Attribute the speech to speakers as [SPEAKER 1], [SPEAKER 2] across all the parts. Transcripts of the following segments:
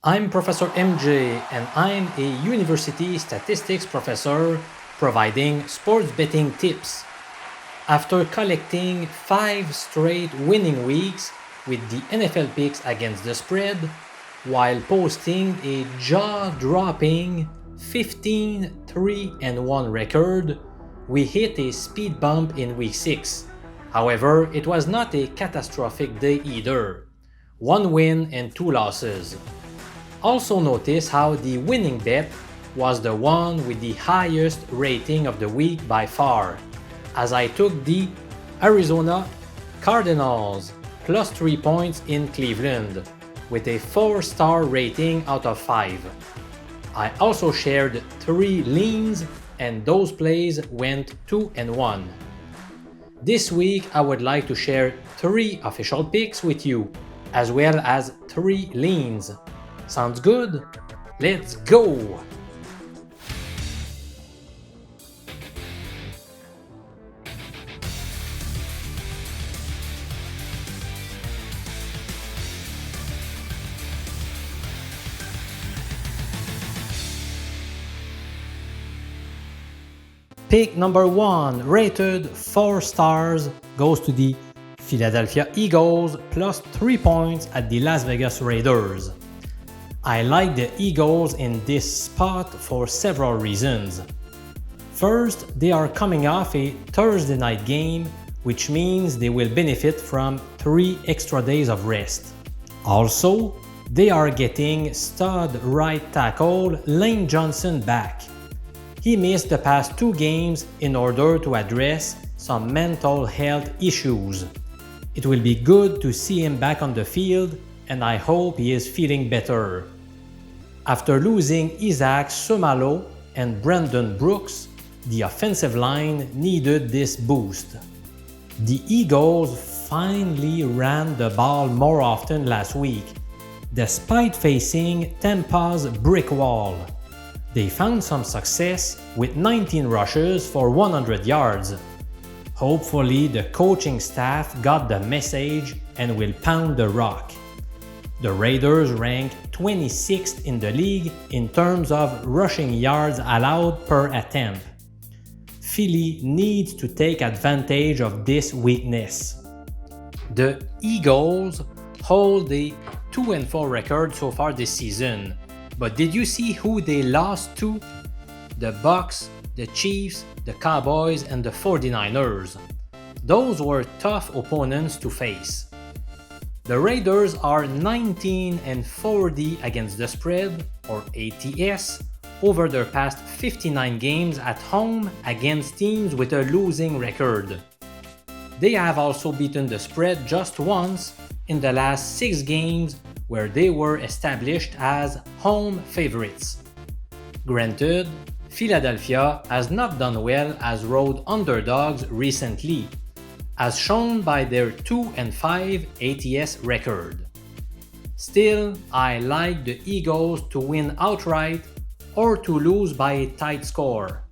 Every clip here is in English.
[SPEAKER 1] I'm Professor MJ, and I'm a university statistics professor providing sports betting tips. After collecting 5 straight winning weeks with the NFL picks against the spread, while posting a jaw-dropping 15-3-1 record, we hit a speed bump in week 6. However, it was not a catastrophic day either. 1 win and 2 losses. Also notice how the winning bet was the one with the highest rating of the week by far, as I took the Arizona Cardinals plus 3 points in Cleveland with a 4-star rating out of 5. I also shared 3 liens and those plays went 2-1. This week I would like to share 3 official picks with you, as well as 3 liens. Sounds good? Let's go! Pick number 1, rated 4 stars, goes to the Philadelphia Eagles plus 3 points at the Las Vegas Raiders. I like the Eagles in this spot for several reasons. First, they are coming off a Thursday night game, which means they will benefit from 3 extra days of rest. Also, they are getting stud right tackle Lane Johnson back. He missed the past 2 games in order to address some mental health issues. It will be good to see him back on the field, and I hope he is feeling better. After losing Isaac Sumalo and Brandon Brooks, the offensive line needed this boost. The Eagles finally ran the ball more often last week, despite facing Tampa's brick wall. They found some success with 19 rushes for 100 yards. Hopefully, the coaching staff got the message and will pound the rock. The Raiders rank 26th in the league in terms of rushing yards allowed per attempt. Philly needs to take advantage of this weakness. The Eagles hold a 2-4 record so far this season, but did you see who they lost to? The Bucs, the Chiefs, the Cowboys, and the 49ers. Those were tough opponents to face. The Raiders are 19-40 against the spread, or ATS, over their past 59 games at home against teams with a losing record. They have also beaten the spread just once in the last 6 games where they were established as home favorites. Granted, Philadelphia has not done well as road underdogs recently, as shown by their 2-5 ATS record. Still, I like the Eagles to win outright or to lose by a tight score.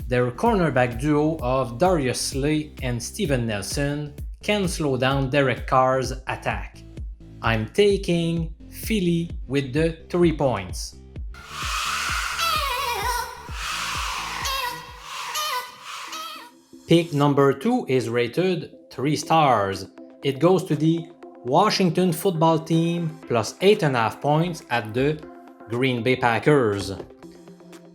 [SPEAKER 1] Their cornerback duo of Darius Slay and Steven Nelson can slow down Derek Carr's attack. I'm taking Philly with the 3 points. Pick number 2 is rated 3 stars. It goes to the Washington football team plus 8.5 points at the Green Bay Packers.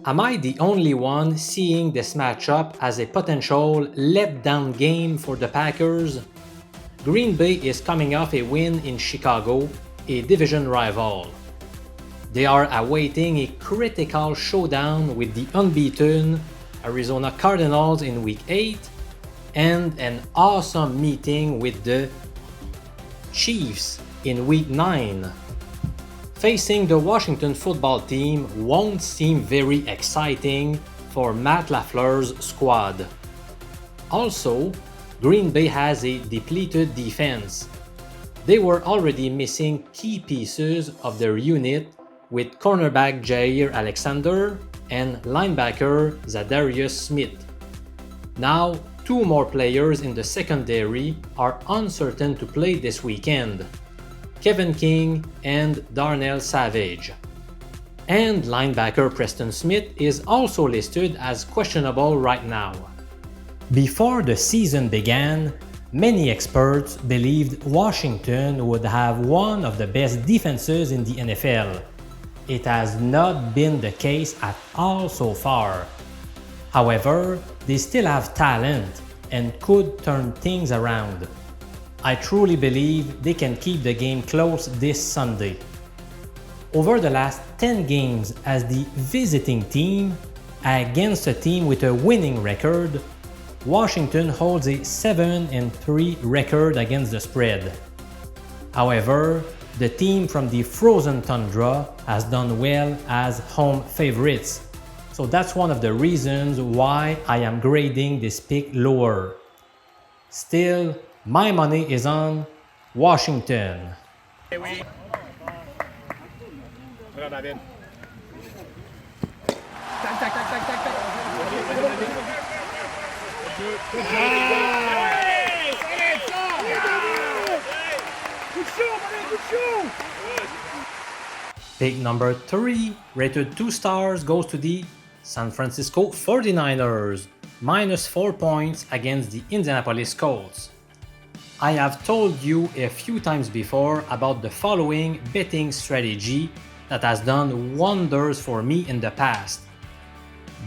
[SPEAKER 1] Am I the only one seeing this matchup as a potential letdown game for the Packers? Green Bay is coming off a win in Chicago, a division rival. They are awaiting a critical showdown with the unbeaten Arizona Cardinals in Week 8 and an awesome meeting with the Chiefs in Week 9. Facing the Washington football team won't seem very exciting for Matt LaFleur's squad. Also, Green Bay has a depleted defense. They were already missing key pieces of their unit with cornerback Jair Alexander and linebacker Zadarius Smith. Now, 2 more players in the secondary are uncertain to play this weekend. Kevin King, and Darnell Savage. And linebacker Preston Smith is also listed as questionable right now. Before the season began, many experts believed Washington would have one of the best defenses in the NFL. It has not been the case at all so far. However, they still have talent and could turn things around. I truly believe they can keep the game close this Sunday. Over the last 10 games as the visiting team against a team with a winning record, Washington holds a 7-3 record against the spread. However, the team from the frozen tundra has done well as home favorites. So that's one of the reasons why I am grading this pick lower. Still, my money is on Washington. Pick number 3, rated 2 stars, goes to the San Francisco 49ers, -4 points against the Indianapolis Colts. I have told you a few times before about the following betting strategy that has done wonders for me in the past.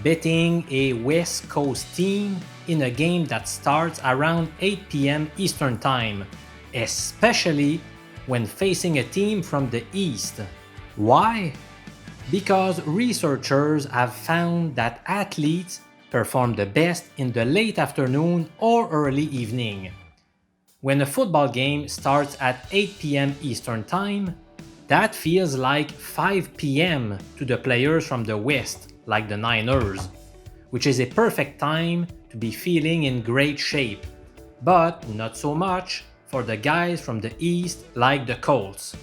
[SPEAKER 1] Betting a West Coast team in a game that starts around 8 p.m. Eastern Time, especially when facing a team from the East. Why? Because researchers have found that athletes perform the best in the late afternoon or early evening. When a football game starts at 8 p.m. Eastern Time, that feels like 5 p.m. to the players from the West, like the Niners, which is a perfect time to be feeling in great shape, but not so much for the guys from the East like the Colts.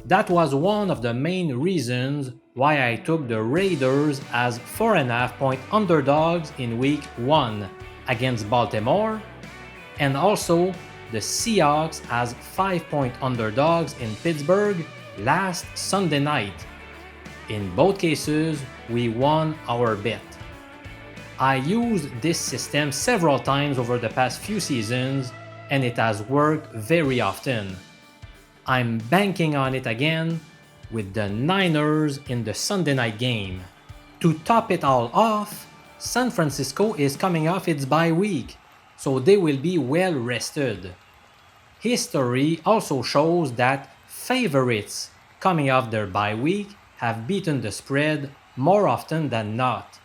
[SPEAKER 1] That was one of the main reasons why I took the Raiders as 4.5-point underdogs in Week 1 against Baltimore, and also the Seahawks as 5-point underdogs in Pittsburgh last Sunday night. In both cases, we won our bet. I used this system several times over the past few seasons, and it has worked very often. I'm banking on it again with the Niners in the Sunday night game. To top it all off, San Francisco is coming off its bye week, so they will be well rested. History also shows that favorites coming off their bye week have beaten the spread more often than not,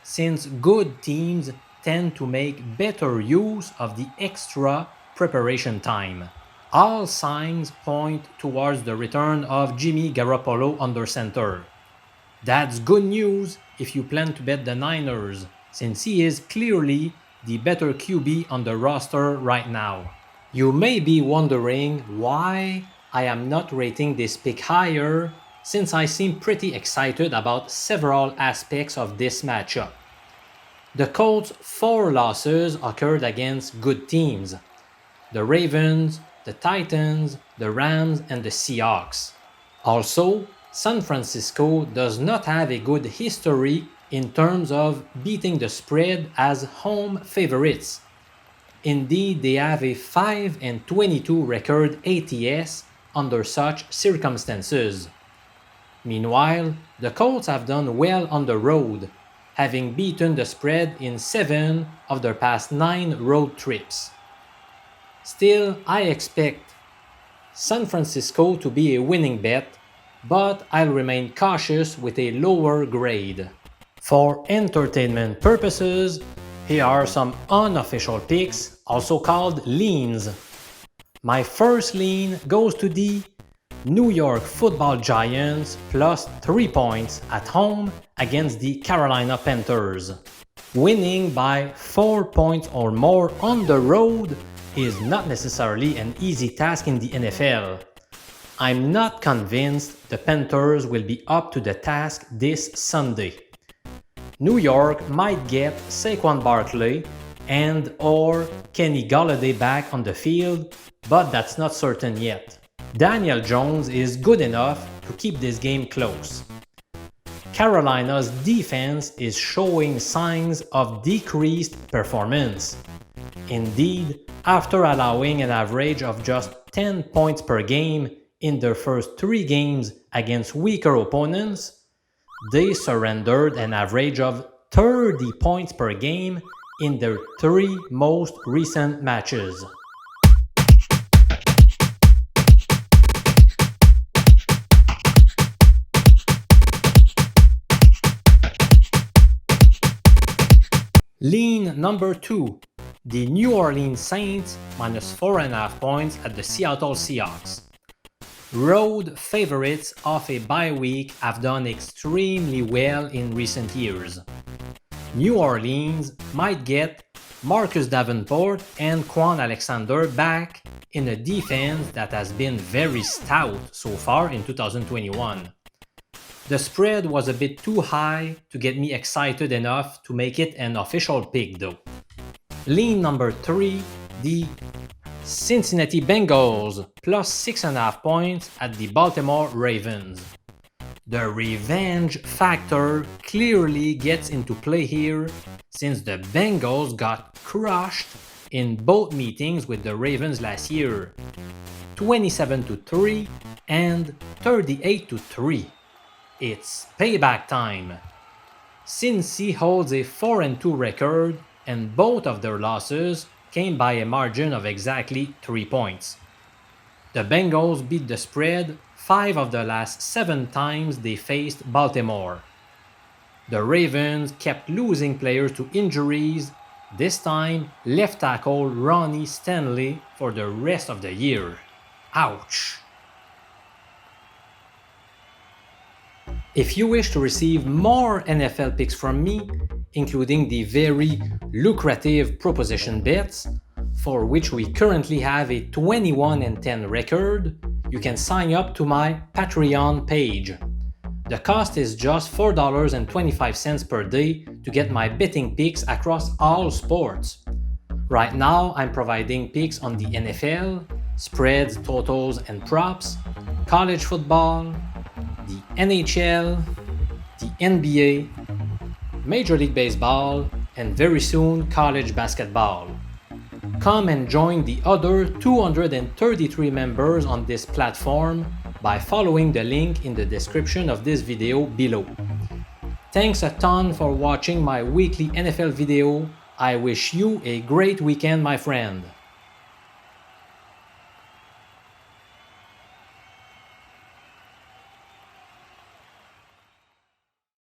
[SPEAKER 1] since good teams tend to make better use of the extra preparation time. All signs point towards the return of Jimmy Garoppolo under center. That's good news if you plan to bet the Niners, since he is clearly the better QB on the roster right now. You may be wondering why I am not rating this pick higher, since I seem pretty excited about several aspects of this matchup. The Colts' 4 losses occurred against good teams: the Ravens, the Titans, the Rams, and the Seahawks. Also, San Francisco does not have a good history in terms of beating the spread as home favorites. Indeed, they have a 5-22 record ATS under such circumstances. Meanwhile, the Colts have done well on the road, having beaten the spread in 7 of their past 9 road trips. Still, I expect San Francisco to be a winning bet, but I'll remain cautious with a lower grade. For entertainment purposes, here are some unofficial picks, also called liens. My first lien goes to the New York Football Giants plus 3 points at home against the Carolina Panthers. Winning by 4 points or more on the road is not necessarily an easy task in the NFL. I'm not convinced the Panthers will be up to the task this Sunday. New York might get Saquon Barkley and or Kenny Golladay back on the field, but that's not certain yet. Daniel Jones is good enough to keep this game close. Carolina's defense is showing signs of decreased performance. Indeed, after allowing an average of just 10 points per game in their first 3 games against weaker opponents, they surrendered an average of 30 points per game in their 3 most recent matches. Lien number 2, the New Orleans Saints minus 4.5 points at the Seattle Seahawks. Road favorites off a bye week have done extremely well in recent years. New Orleans might get Marcus Davenport and Quan Alexander back in a defense that has been very stout so far in 2021. The spread was a bit too high to get me excited enough to make it an official pick though. Lien number 3, the Cincinnati Bengals plus 6.5 points at the Baltimore Ravens. The revenge factor clearly gets into play here since the Bengals got crushed in both meetings with the Ravens last year, 27-3 and 38-3. It's payback time. Cincy holds a 4-2 record and both of their losses came by a margin of exactly 3 points. The Bengals beat the spread 5 of the last 7 times they faced Baltimore. The Ravens kept losing players to injuries, this time left tackle Ronnie Stanley for the rest of the year. Ouch! If you wish to receive more NFL picks from me, including the very lucrative proposition bets, for which we currently have a 21-10 record, you can sign up to my Patreon page. The cost is just $4.25 per day to get my betting picks across all sports. Right now, I'm providing picks on the NFL, spreads, totals, and props, college football, the NHL, the NBA, Major League Baseball, and very soon college basketball. Come and join the other 233 members on this platform by following the link in the description of this video below. Thanks a ton for watching my weekly NFL video. I wish you a great weekend, my friend.